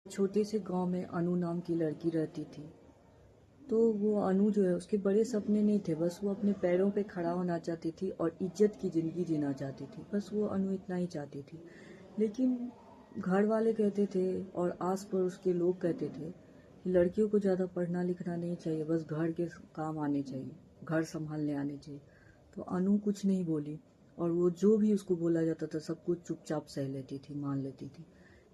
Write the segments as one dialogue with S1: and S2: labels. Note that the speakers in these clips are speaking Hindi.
S1: छोटे से गांव में अनु नाम की लड़की रहती थी। तो वो अनु जो है, उसके बड़े सपने नहीं थे, बस वो अपने पैरों पे खड़ा होना चाहती थी और इज्जत की ज़िंदगी जीना चाहती थी। बस वो अनु इतना ही चाहती थी। लेकिन घर वाले कहते थे और आस पड़ोस के लोग कहते थे कि लड़कियों को ज़्यादा पढ़ना लिखना नहीं चाहिए, बस घर के काम आने चाहिए, घर संभालने आने चाहिए। तो अनु कुछ नहीं बोली और वो जो भी उसको बोला जाता था सब कुछ चुपचाप सह लेती थी, मान लेती थी।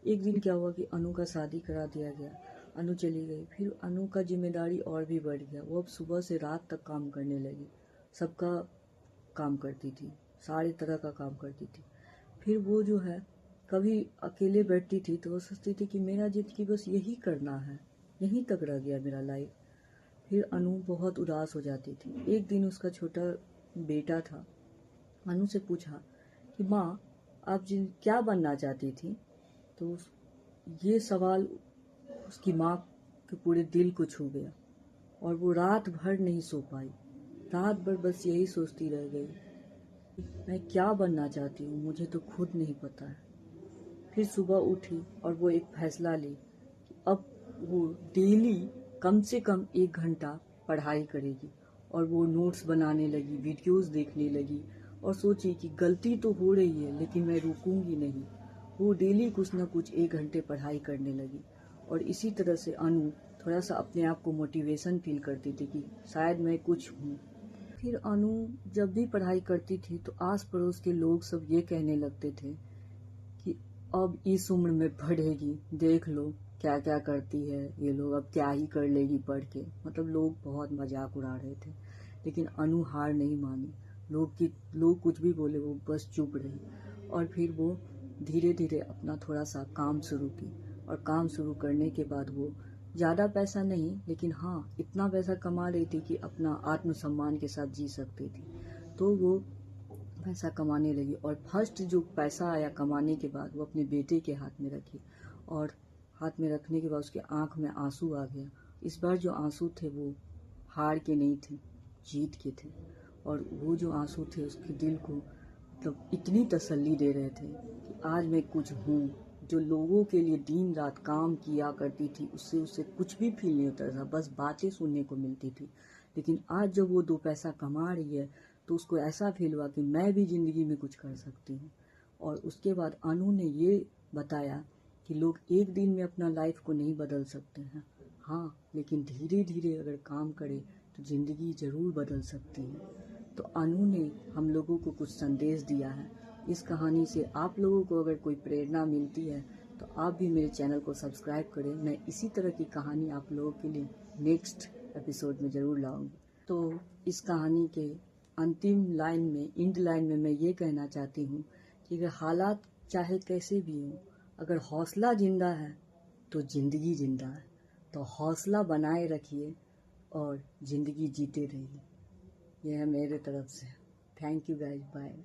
S1: एक दिन क्या हुआ कि अनु का शादी करा दिया गया। अनु चली गई। फिर अनु का जिम्मेदारी और भी बढ़ गया। वो अब सुबह से रात तक काम करने लगी। सबका काम करती थी, सारे तरह का काम करती थी। फिर वो जो है, कभी अकेले बैठती थी तो वो सोचती थी कि मेरा जिंदगी बस यही करना है, यहीं तक रह गया मेरा लाइफ। फिर अनु बहुत उदास हो जाती थी। एक दिन उसका छोटा बेटा था, अनु से पूछा कि माँ, आप क्या बनना चाहती थी? तो ये सवाल उसकी माँ के पूरे दिल को छू गया और वो रात भर नहीं सो पाई। रात भर बस यही सोचती रह गई, मैं क्या बनना चाहती हूँ, मुझे तो खुद नहीं पता है। फिर सुबह उठी और वो एक फैसला ली कि अब वो डेली कम से कम 1 घंटा पढ़ाई करेगी। और वो नोट्स बनाने लगी, वीडियोस देखने लगी और सोची कि गलती तो हो रही है लेकिन मैं रुकूंगी नहीं। वो डेली कुछ ना कुछ 1 घंटे पढ़ाई करने लगी और इसी तरह से अनु थोड़ा सा अपने आप को मोटिवेशन फील करती थी कि शायद मैं कुछ हूँ। फिर अनु जब भी पढ़ाई करती थी तो आस पड़ोस के लोग सब ये कहने लगते थे कि अब इस उम्र में पढ़ेगी, देख लो क्या क्या करती है ये लोग, अब क्या ही कर लेगी पढ़ के। मतलब लोग बहुत मजाक उड़ा रहे थे। लेकिन अनु हार नहीं मानी। लोग कुछ भी बोले वो बस चुप रही। और फिर वो धीरे धीरे अपना थोड़ा सा काम शुरू की। और काम शुरू करने के बाद वो ज़्यादा पैसा नहीं, लेकिन हाँ इतना पैसा कमा रही थी कि अपना आत्मसम्मान के साथ जी सकती थी। तो वो पैसा कमाने लगी और फर्स्ट जो पैसा आया कमाने के बाद वो अपने बेटे के हाथ में रखी। और हाथ में रखने के बाद उसके आंख में आंसू आ गया। इस बार जो आंसू थे वो हार के नहीं थे, जीत के थे। और वो जो आंसू थे उसके दिल को मतलब इतनी तसल्ली दे रहे थे कि आज मैं कुछ हूँ। जो लोगों के लिए दिन रात काम किया करती थी उससे उसे कुछ भी फील नहीं होता था, बस बातें सुनने को मिलती थी। लेकिन आज जब वो 2 पैसा कमा रही है तो उसको ऐसा फील हुआ कि मैं भी ज़िंदगी में कुछ कर सकती हूँ। और उसके बाद अनु ने ये बताया कि लोग एक दिन में अपना लाइफ को नहीं बदल सकते हैं, हाँ लेकिन धीरे धीरे अगर काम करें तो ज़िंदगी ज़रूर बदल सकती है। तो अनु ने हम लोगों को कुछ संदेश दिया है। इस कहानी से आप लोगों को अगर कोई प्रेरणा मिलती है तो आप भी मेरे चैनल को सब्सक्राइब करें। मैं इसी तरह की कहानी आप लोगों के लिए नेक्स्ट एपिसोड में ज़रूर लाऊंगी। तो इस कहानी के अंतिम लाइन में, एंड लाइन में मैं ये कहना चाहती हूँ कि अगर हालात चाहे कैसे भी हों, अगर हौसला जिंदा है तो ज़िंदगी जिंदा है। तो हौसला बनाए रखिए और ज़िंदगी जीते रहिए। यह है मेरे तरफ से। Thank you guys, bye.